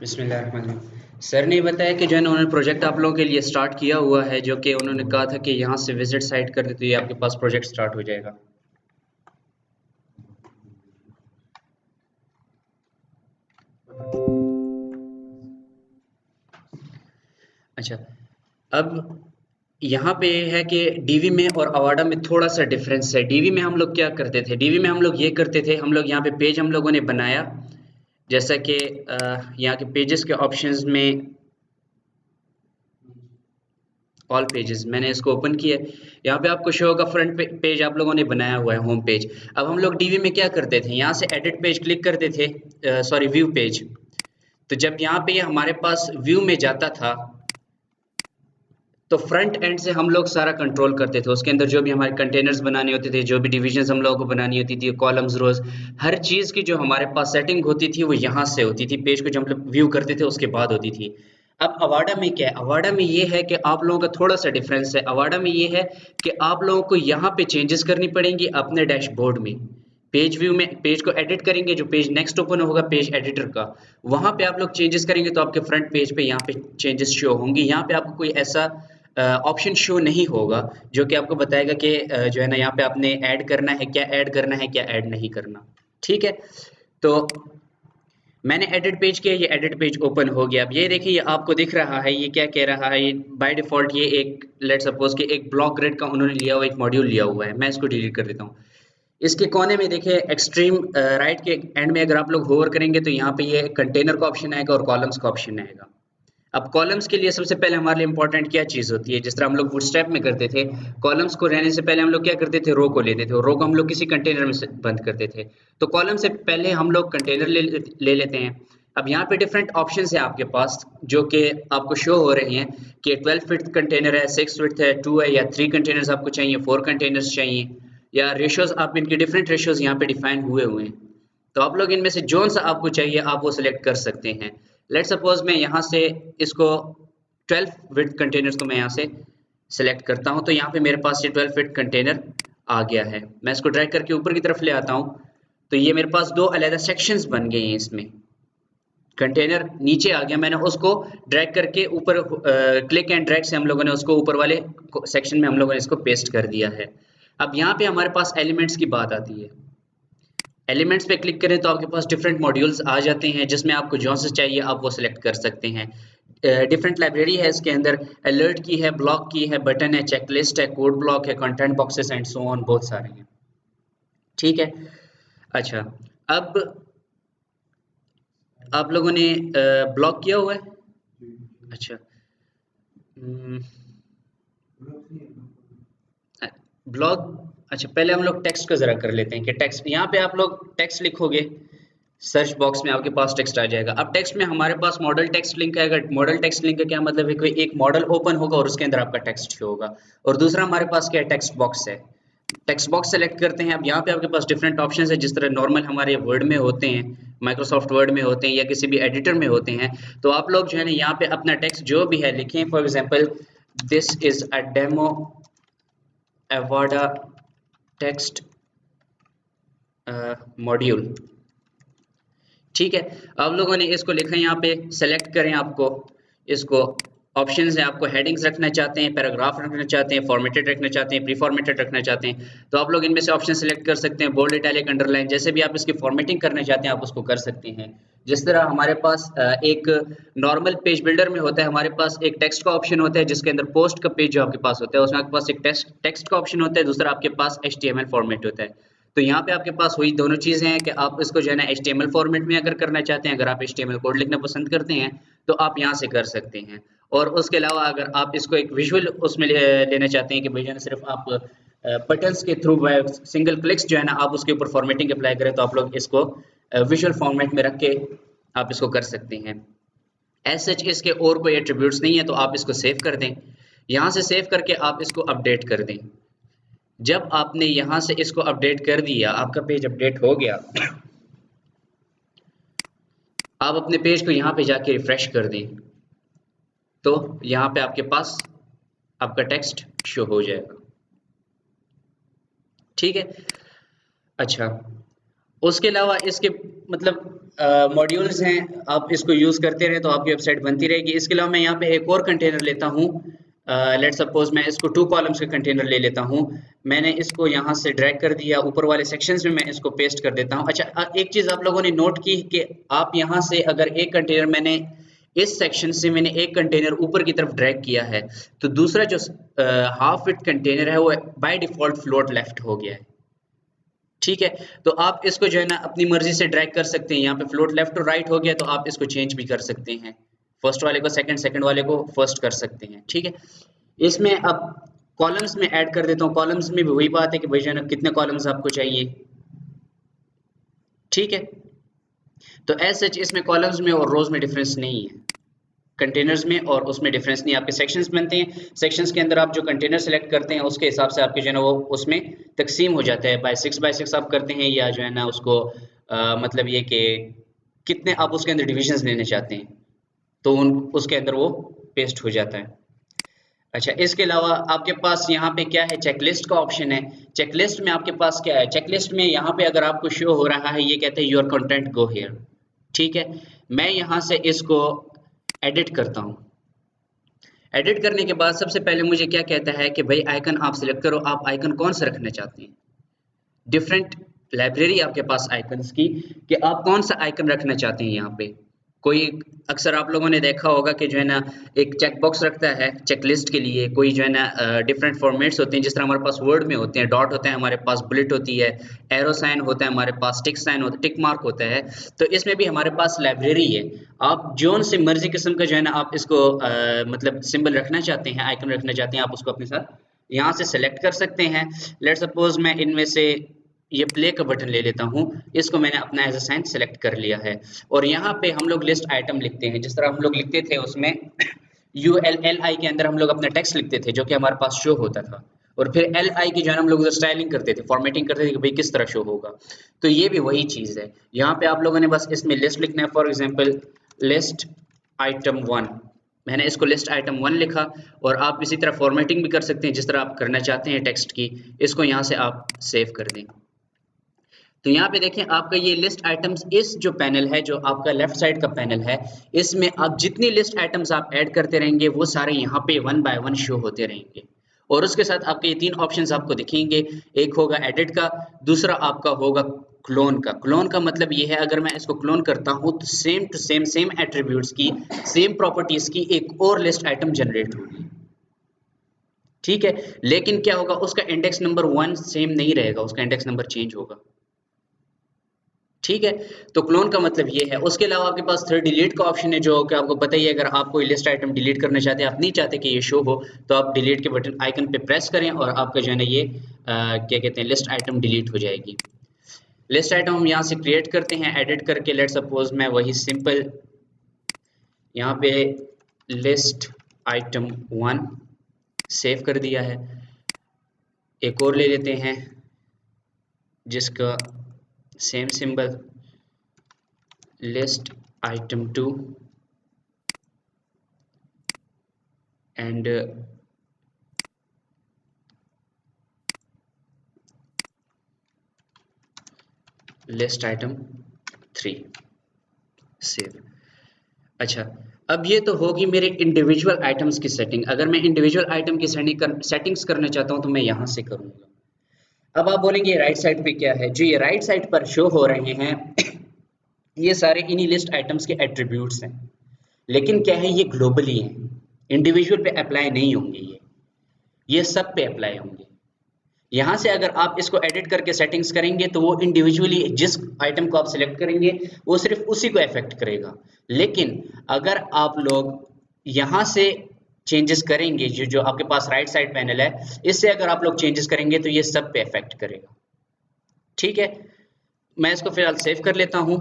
बिस्मिल्लाहिर्रहमानिर्रहीम। सर ने बताया कि जो है ना उन्होंने प्रोजेक्ट आप लोगों के लिए स्टार्ट किया हुआ है, जो कि उन्होंने कहा था कि यहाँ से विजिट साइट कर दे तो ये आपके पास प्रोजेक्ट स्टार्ट हो जाएगा। अच्छा, अब यहाँ पे है कि डीवी में और अवाडा में थोड़ा सा डिफरेंस है। डीवी में हम लोग क्या करते थे, डीवी में हम लोग ये करते थे, हम लोग यहाँ पे पेज हम लोगों ने बनाया, जैसा कि यहाँ के पेजेस के ऑप्शंस में ऑल पेजेस मैंने इसको ओपन किया है। यहाँ पे आपको शो होगा फ्रंट पेज आप लोगों ने बनाया हुआ है, होम पेज। अब हम लोग डीवी में क्या करते थे, यहाँ से एडिट पेज क्लिक करते थे, सॉरी व्यू पेज। तो जब यहाँ पे ये हमारे पास व्यू में जाता था तो फ्रंट एंड से हम लोग सारा कंट्रोल करते थे, उसके अंदर जो भी हमारे कंटेनर्स बनाने होते थे, जो भी डिविजन्स हम लोगों को बनानी होती थी, कॉलम्स, रोज, हर चीज की जो हमारे पास सेटिंग होती थी वो यहाँ से होती थी। पेज को जब हम लोग व्यू करते थे उसके बाद होती थी। अब अवाडा में क्या है, अवाडा में ये है कि आप लोगों का थोड़ा सा डिफरेंस है। अवाडा में ये है कि आप लोगों को यहाँ पे चेंजेस करनी पड़ेंगी अपने डैशबोर्ड में। पेज व्यू में पेज को एडिट करेंगे, जो पेज नेक्स्ट ओपन होगा पेज एडिटर का, वहां पे आप लोग चेंजेस करेंगे तो आपके फ्रंट पेज पे यहाँ पे चेंजेस शो होंगी। यहाँ पे आपको कोई ऐसा ऑप्शन शो नहीं होगा जो कि आपको बताएगा कि जो है ना यहाँ पे आपने ऐड करना है, क्या ऐड करना है, क्या ऐड नहीं करना। ठीक है, तो मैंने एडिट पेज किया, ये एडिट पेज ओपन हो गया। अब ये देखिए, ये आपको दिख रहा है, ये क्या कह रहा है, ये बाय डिफॉल्ट ये एक लेट सपोज कि एक ब्लॉक ग्रिड का उन्होंने लिया हुआ एक मॉड्यूल लिया हुआ है। मैं इसको डिलीट कर देता हूँ। इसके कोने में देखिए एक्सट्रीम राइट के एंड में अगर आप लोग होवर करेंगे तो यहाँ पे ये कंटेनर का ऑप्शन आएगा और कॉलम्स का ऑप्शन आएगा। अब कॉलम्स के लिए सबसे पहले हमारे लिए इंपॉर्टेंट क्या चीज होती है, जिस तरह हम लोग बूटस्ट्रैप में करते थे, कॉलम्स को रहने से पहले हम लोग क्या करते थे, रो को लेते थे और रो को हम लोग किसी कंटेनर में बंद करते थे। तो कॉलम से पहले हम लोग कंटेनर ले लेते हैं। अब यहाँ पे डिफरेंट ऑप्शन है आपके पास जो कि आपको शो हो रहे हैं कि 12 फिट कंटेनर है, 6 फिट है, 2 है, या 3 कंटेनर्स आपको चाहिए, 4 कंटेनर्स चाहिए, या रेशियोज आप इनके डिफरेंट रेशियोज यहाँ पे डिफाइन हुए हुए हैं। तो आप लोग इनमें से जोन सा आपको चाहिए आप वो सिलेक्ट कर सकते हैं। लेट सपोज मैं यहाँ से इसको 12 विड्थ कंटेनर्स को मैं यहाँ से सिलेक्ट करता हूँ, तो यहाँ पे मेरे पास ये 12 फिट कंटेनर आ गया है। मैं इसको ड्रैग करके ऊपर की तरफ ले आता हूँ तो ये मेरे पास दो अलग सेक्शंस बन गए हैं। इसमें कंटेनर नीचे आ गया, मैंने उसको ड्रैग करके ऊपर क्लिक एंड ड्रैग से हम लोगों ने उसको ऊपर वाले सेक्शन में हम लोगों ने इसको पेस्ट कर दिया है। अब यहाँ पे हमारे पास एलिमेंट्स की बात आती है। एलिमेंट्स पे क्लिक करें तो आपके पास डिफरेंट मॉड्यूल्स आ जाते हैं, जिसमें आपको जो से चाहिए आप वो सिलेक्ट कर सकते हैं। डिफरेंट लाइब्रेरी है इसके अंदर, अलर्ट की है, ब्लॉक की है, बटन है, चेकलिस्ट है, कोड ब्लॉक है, content boxes and so on, बहुत सारे हैं। ठीक है, अच्छा, अब आप लोगों ने ब्लॉक किया हुआ है। अच्छा, ब्लॉग, अच्छा पहले हम लोग टेक्स्ट को जरा कर लेते हैं कि टेक्स्ट, यहाँ पे आप लोग टेक्स्ट लिखोगे, सर्च बॉक्स में आपके पास टेक्स्ट आ जाएगा। अब टेक्स्ट में हमारे पास मॉडल टेक्स्ट लिंक आएगा। मॉडल टेक्स्ट लिंक का क्या मतलब है, कोई एक मॉडल ओपन होगा और उसके अंदर आपका टेक्स्ट शो होगा। और दूसरा हमारे पास क्या है, टेक्स्ट बॉक्स है। टेक्स्ट बॉक्स सेलेक्ट करते हैं। अब यहाँ पे आपके पास डिफरेंट ऑप्शंस है, जिस तरह नॉर्मल हमारे वर्ड में होते हैं, माइक्रोसॉफ्ट वर्ड में होते हैं, या किसी भी एडिटर में होते हैं। तो आप लोग जो है ना यहाँ पे अपना टेक्स्ट जो भी है लिखें। For example, this is a demo Avada text module. ठीक है, आप लोगों ने इसको लिखा है, यहाँ पे सेलेक्ट करें। आपको इसको ऑप्शंस है, आपको हेडिंग्स रखना चाहते हैं, पैराग्राफ रखना चाहते हैं, फॉर्मेटेड रखना चाहते हैं, प्री फॉर्मेटेड रखना चाहते हैं, तो आप लोग इनमें से ऑप्शन सेलेक्ट कर सकते हैं। बोल्ड, इटैलिक, अंडरलाइन, जैसे भी आप इसकी फॉर्मेटिंग करना चाहते हैं आप उसको कर सकते हैं। जिस तरह हमारे पास एक नॉर्मल पेज बिल्डर में होता है, हमारे पास एक टेक्स्ट का ऑप्शन होता है जिसके अंदर पोस्ट का पेज जो आपके पास होता है, उसमें आपके पास एक टेक्स्ट का ऑप्शन होता है, दूसरा आपके पास HTML फॉर्मेट होता है। तो यहाँ पे आपके पास वही दोनों चीजें हैं कि आप इसको जो है ना HTML फॉर्मेट में अगर करना चाहते हैं, अगर आप HTML कोड लिखना पसंद करते हैं तो आप यहाँ से कर सकते हैं। और उसके अलावा अगर आप इसको एक विजुअल उसमें लेना चाहते हैं कि भैया सिर्फ आप बटन्स के थ्रू सिंगल क्लिक्स जो है ना आप उसके ऊपर फॉर्मेटिंग अप्लाई करें, तो आप लोग इसको विजुअल फॉर्मेट में रख के आप इसको कर सकते हैं। एज सच इसके और कोई एट्रीब्यूट्स नहीं है, तो आप इसको सेव कर दें। यहाँ से सेव करके आप इसको अपडेट कर दें। जब आपने यहां से इसको अपडेट कर दिया, आपका पेज अपडेट हो गया, आप अपने पेज को यहां पे जाके रिफ्रेश कर दें तो यहां पे आपके पास आपका टेक्स्ट शो हो जाएगा। ठीक है, अच्छा, उसके अलावा इसके मतलब मॉड्यूल्स हैं, आप इसको यूज करते रहे तो आपकी वेबसाइट बनती रहेगी। इसके अलावा मैं यहाँ पे एक और कंटेनर लेता हूँ, लेट सपोज मैं इसको 2 कॉलम्स का कंटेनर ले लेता हूँ। मैंने इसको यहाँ से ड्रैग कर दिया, ऊपर वाले सेक्शंस में मैं इसको पेस्ट कर देता हूँ। अच्छा, एक चीज आप लोगों ने नोट की कि आप यहाँ से अगर एक कंटेनर मैंने इस सेक्शन से मैंने एक कंटेनर ऊपर की तरफ ड्रैग किया है तो दूसरा जो हाफ फिट कंटेनर है वो बाय डिफॉल्ट फ्लोट लेफ्ट हो गया है। ठीक है, तो आप इसको जो है ना अपनी मर्जी से ड्रैग कर सकते हैं। यहाँ पे फ्लोट लेफ्ट और राइट हो गया तो आप इसको चेंज भी कर सकते हैं, फर्स्ट वाले को सेकंड, सेकंड वाले को फर्स्ट कर सकते हैं। ठीक है, इसमें अब कॉलम्स में ऐड कर देता हूँ। कॉलम्स में भी वही बात है कि भाई जो है ना कितने कॉलम्स आपको चाहिए। ठीक है, तो एज सच इसमें कॉलम्स में और रोज में डिफरेंस नहीं है, कंटेनर्स में और उसमें डिफरेंस नहीं। आपके सेक्शंस बनते हैं, सेक्शंस के अंदर आप जो कंटेनर सेलेक्ट करते हैं उसके हिसाब से आपके जो है ना वो उसमें तकसीम हो जाता है। बाय 6 आप करते हैं या जो है ना उसको मतलब ये कि कितने आप उसके अंदर डिविजन्स लेने चाहते हैं तो उसके अंदर वो पेस्ट हो जाता है। अच्छा, इसके अलावा आपके पास यहाँ पे क्या है, चेकलिस्ट का ऑप्शन है। चेकलिस्ट में आपके पास क्या है, चेकलिस्ट में यहाँ पे अगर आपको शो हो रहा है, ये कहते हैं योर कंटेंट गो हियर। ठीक है, मैं यहाँ से इसको एडिट करता हूँ। एडिट करने के बाद सबसे पहले मुझे क्या कहता है कि भाई आइकन आप सिलेक्ट करो, आप आइकन कौन सा रखना चाहते हैं। डिफरेंट लाइब्रेरी आपके पास आइकन्स की कि आप कौन सा आइकन रखना चाहते हैं। यहाँ पे कोई अक्सर आप लोगों ने देखा होगा कि जो है ना एक चेक बॉक्स रखता है चेकलिस्ट के लिए, कोई जो है ना डिफरेंट फॉर्मेट्स होते हैं, जिस तरह हमारे पास वर्ड में होते हैं डॉट होता है, हमारे पास बुलेट होती है, एरो साइन होता है, हमारे पास टिक साइन होता है, टिक मार्क होता है। तो इसमें भी हमारे पास लाइब्रेरी है। आप जोन से मर्जी किस्म का जो है ना आप इसको मतलब सिंबल रखना चाहते हैं, आइकन रखना चाहते हैं, आप उसको अपने साथ यहाँ से सेलेक्ट कर सकते हैं। लेट सपोज मैं इनमें से ये प्ले का बटन ले लेता हूँ, इसको मैंने अपना एज अ साइन सेलेक्ट कर लिया है। और यहाँ पे हम लोग लिस्ट आइटम लिखते हैं, जिस तरह हम लोग लिखते थे उसमें ULLI के अंदर हम लोग अपना टेक्स्ट लिखते थे जो कि हमारे पास शो होता था, और फिर LI की जो है हम लोग स्टाइलिंग करते थे, फॉर्मेटिंग करते थे कि भाई किस तरह शो होगा। तो ये भी वही चीज है। यहाँ पे आप लोगों ने बस इसमें लिस्ट लिखना है। फॉर एग्जाम्पल लिस्ट आइटम 1, मैंने इसको लिस्ट आइटम 1 लिखा। और आप इसी तरह फॉर्मेटिंग भी कर सकते हैं जिस तरह आप करना चाहते हैं टेक्स्ट की। इसको यहाँ से आप सेव कर दें। तो यहाँ पे देखें आपका ये लिस्ट आइटम्स, इस जो पैनल है जो आपका लेफ्ट साइड का पैनल है, इसमें आप जितनी लिस्ट आइटम्स आप ऐड करते रहेंगे वो सारे यहाँ पे 1 बाय 1 शो होते रहेंगे। और उसके साथ आपके ये 3 ऑप्शंस आपको दिखेंगे। एक होगा एडिट का, दूसरा आपका होगा क्लोन का। क्लोन का मतलब ये है अगर मैं इसको क्लोन करता हूँ तो same to same, same attributes की, सेम प्रॉपर्टीज की एक और लिस्ट आइटम जनरेट होगी। ठीक है, लेकिन क्या होगा, उसका इंडेक्स नंबर 1 सेम नहीं रहेगा, उसका इंडेक्स नंबर चेंज होगा। ठीक है, तो क्लोन का मतलब ये है। उसके अलावा आपके पास थर्ड डिलीट का ऑप्शन है, जो कि आपको पता ही है, अगर आप कोई लिस्ट आइटम डिलीट करना चाहते हैं, आप नहीं चाहते कि ये शो हो, तो आप डिलीट के बटन आइकन पे प्रेस करें और आपका जो है ना ये क्या कहते हैं लिस्ट आइटम डिलीट हो जाएगी। लिस्ट आइटम हम यहाँ से क्रिएट करते हैं एडिट करके। लेट सपोज मैं वही सिंपल यहाँ पे लिस्ट आइटम 1 सेव कर दिया है। एक और ले लेते हैं जिसका same symbol list item 2 and list item 3 save. अच्छा, अब ये तो होगी मेरे इंडिविजुअल आइटम्स की सेटिंग। अगर मैं इंडिविजुअल आइटम की सेटिंग्स करना चाहता हूं तो मैं यहां से करूंगा। अब आप बोलेंगे राइट साइड पे क्या है, जो ये राइट साइड पर शो हो रहे हैं ये सारे इन्हीं लिस्ट आइटम्स के एट्रीब्यूट्स हैं। लेकिन क्या है, ये ग्लोबली हैं, इंडिविजुअल पे अप्लाई नहीं होंगे, ये सब पे अप्लाई होंगे। यहाँ से अगर आप इसको एडिट करके सेटिंग्स करेंगे तो वो इंडिविजुअली जिस आइटम को आप सिलेक्ट करेंगे वो सिर्फ उसी को अफेक्ट करेगा। लेकिन अगर आप लोग यहाँ से चेंजेस करेंगे, जो जो आपके पास राइट साइड पैनल है, इससे अगर आप लोग चेंजेस करेंगे तो ये सब पे अफेक्ट करेगा। ठीक है, मैं इसको फिलहाल सेव कर लेता हूँ।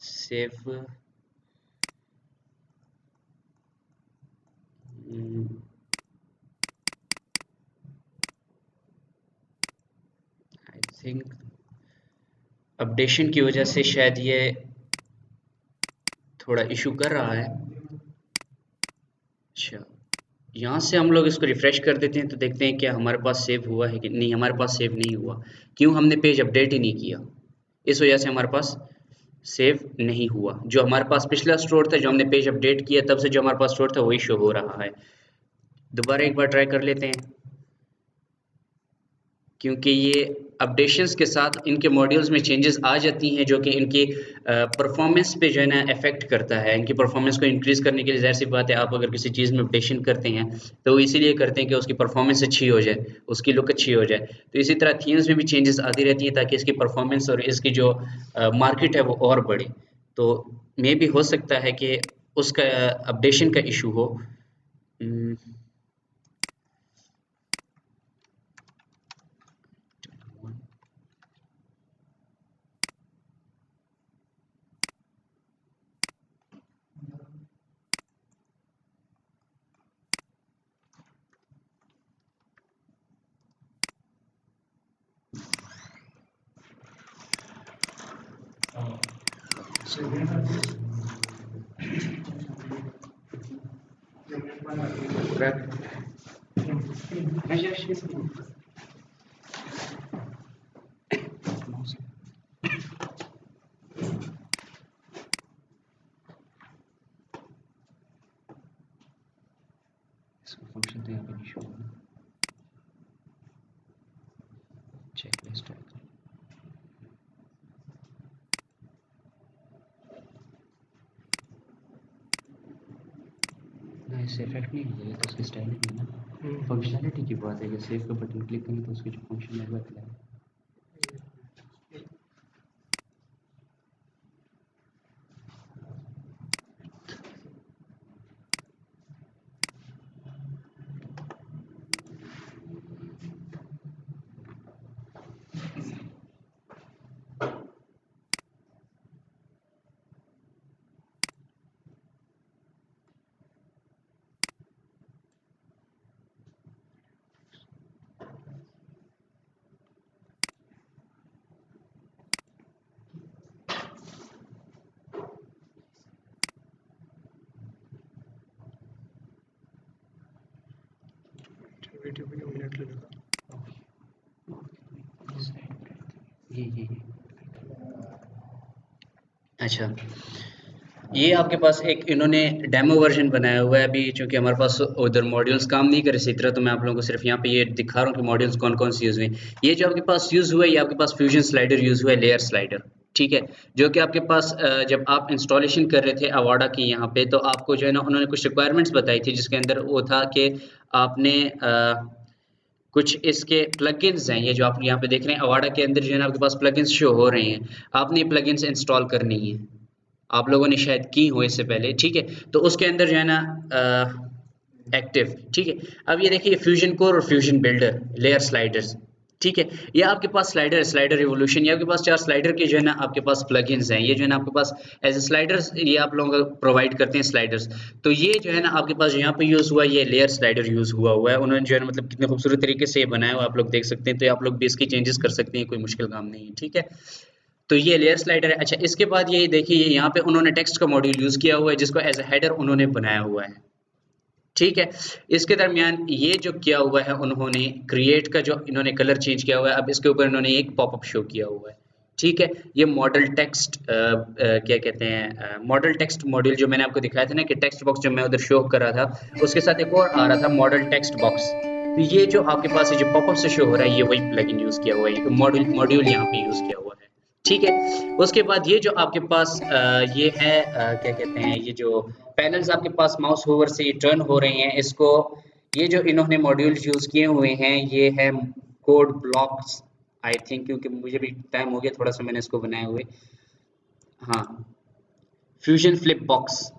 सेव आई थिंक अपडेशन की वजह से शायद ये थोड़ा इशू कर रहा है। अच्छा, यहाँ से हम लोग इसको रिफ्रेश कर देते हैं तो देखते हैं क्या हमारे पास सेव हुआ है कि नहीं। हमारे पास सेव नहीं हुआ। क्यों? हमने पेज अपडेट ही नहीं किया, इस वजह से हमारे पास सेव नहीं हुआ। जो हमारे पास पिछला स्टोर था, जो हमने पेज अपडेट किया तब से जो हमारे पास स्टोर था वही शो हो रहा है। दोबारा एक बार ट्राई कर लेते हैं, क्योंकि ये अपडेशंस के साथ इनके मॉड्यूल्स में चेंजेस आ जाती हैं जो कि इनकी परफॉर्मेंस पे जो है ना अफेक्ट करता है। इनकी परफॉर्मेंस को इंक्रीज करने के लिए ज़ाहिर सी बात है, आप अगर किसी चीज़ में अपडेशन करते हैं तो वो इसीलिए करते हैं कि उसकी परफॉर्मेंस अच्छी हो जाए, उसकी लुक अच्छी हो जाए। तो इसी तरह थीम्स में भी चेंजेस आती रहती हैं ताकि इसकी परफॉर्मेंस और इसकी जो मार्केट है वो और बढ़े। तो मे भी हो सकता है कि उसका अपडेशन का इशू हो। फंक्शन तो यहाँ पे नहीं शो होगा। चेकलिस्ट है, ना इससे इफेक्ट नहीं होगा, ये तो उसकी स्टाइल है ना। फंक्शनैलिटी की बात है कि सेव का बटन क्लिक करें तो उसकी जो फंक्शन है वो अप्लाई है। वीडियो में 9 मिनट लगेगा। ये अच्छा, ये आपके पास एक इन्होंने डेमो वर्जन बनाया हुआ है अभी, चूंकि हमारे पास उधर मॉड्यूल्स काम नहीं कर रहे इसी तरह, तो मैं आप लोगों को सिर्फ यहाँ पे ये दिखा रहा हूँ कि मॉड्यूल्स कौन कौन से यूज़ हुए हैं। ये जो आपके पास यूज़ हुआ है, ये आपके पास फ्यूजन स्लाइडर यूज़ हुआ है, लेयर स्लाइडर, ठीक है। जो कि आपके पास जब आप इंस्टॉलेशन कर रहे थे अवाडा की यहाँ पे, तो आपको जो है ना उन्होंने कुछ रिक्वायरमेंट्स बताई थी, जिसके अंदर वो था कि आपने कुछ इसके प्लगइन्स हैं, ये जो आप यहाँ पे देख रहे हैं अवाडा के अंदर जो है ना आपके पास प्लगइन्स शो हो रहे हैं, आपने ये प्लगइन्स इंस्टॉल करनी है। आप लोगों ने शायद की हो इससे पहले, ठीक है। तो उसके अंदर जो है ना एक्टिव, ठीक है। अब ये देखिए फ्यूजन कोर और फ्यूजन बिल्डर लेयर स्लाइडर्स, ठीक है। ये आपके पास स्लाइडर रिवोल्यूशन, ये आपके पास 4 स्लाइडर के जो है ना आपके पास प्लगइन्स हैं। ये जो है ना आपके पास एज ए स्लाइडर्स ये आप लोगों को प्रोवाइड करते हैं स्लाइडर्स। तो ये जो है ना आपके पास यहाँ पे यूज़ हुआ, ये लेयर स्लाइडर यूज़ हुआ है। उन्होंने जो है ना मतलब कितने खूबसूरत तरीके से ये बनाया हुआ आप लोग देख सकते हैं। तो आप लोग भी इसकी चेंजेस कर सकते हैं, कोई मुश्किल काम नहीं है, ठीक है। तो ये लेयर स्लाइडर है। अच्छा, इसके बाद ये देखिए ये यहाँ पे उन्होंने टेक्स्ट का मॉड्यूल यूज़ किया हुआ है, जिसको एज ए हेडर उन्होंने बनाया हुआ है, ठीक है। इसके दरमियान ये जो किया हुआ है उन्होंने क्रिएट का जो इन्होंने कलर चेंज किया हुआ है, अब इसके ऊपर इन्होंने एक पॉपअप शो किया हुआ है, ठीक है। ये मॉडल टेक्स्ट क्या कहते हैं, मॉडल टेक्स्ट मॉड्यूल जो मैंने आपको दिखाया था ना कि टेक्स्ट बॉक्स जो मैं उधर शो कर रहा था, उसके साथ एक और आ रहा था मॉडल टेक्स्ट बॉक्स। तो ये जो आपके पास है जो पॉपअप से शो हो रहा है, ये वही प्लगइन यूज़ किया हुआ है, मॉड्यूल यहाँ पे यूज़ किया हुआ है, ठीक है। उसके बाद ये जो आपके पास ये है क्या कहते हैं, ये जो पैनल्स आपके पास माउस होवर से टर्न हो रहे हैं, इसको ये जो इन्होंने मॉड्यूल्स यूज़ किए हुए हैं, ये है कोड ब्लॉक्स आई थिंक, क्योंकि मुझे भी टाइम हो गया थोड़ा सा मैंने इसको बनाए हुए। हाँ, फ्यूजन फ्लिप बॉक्स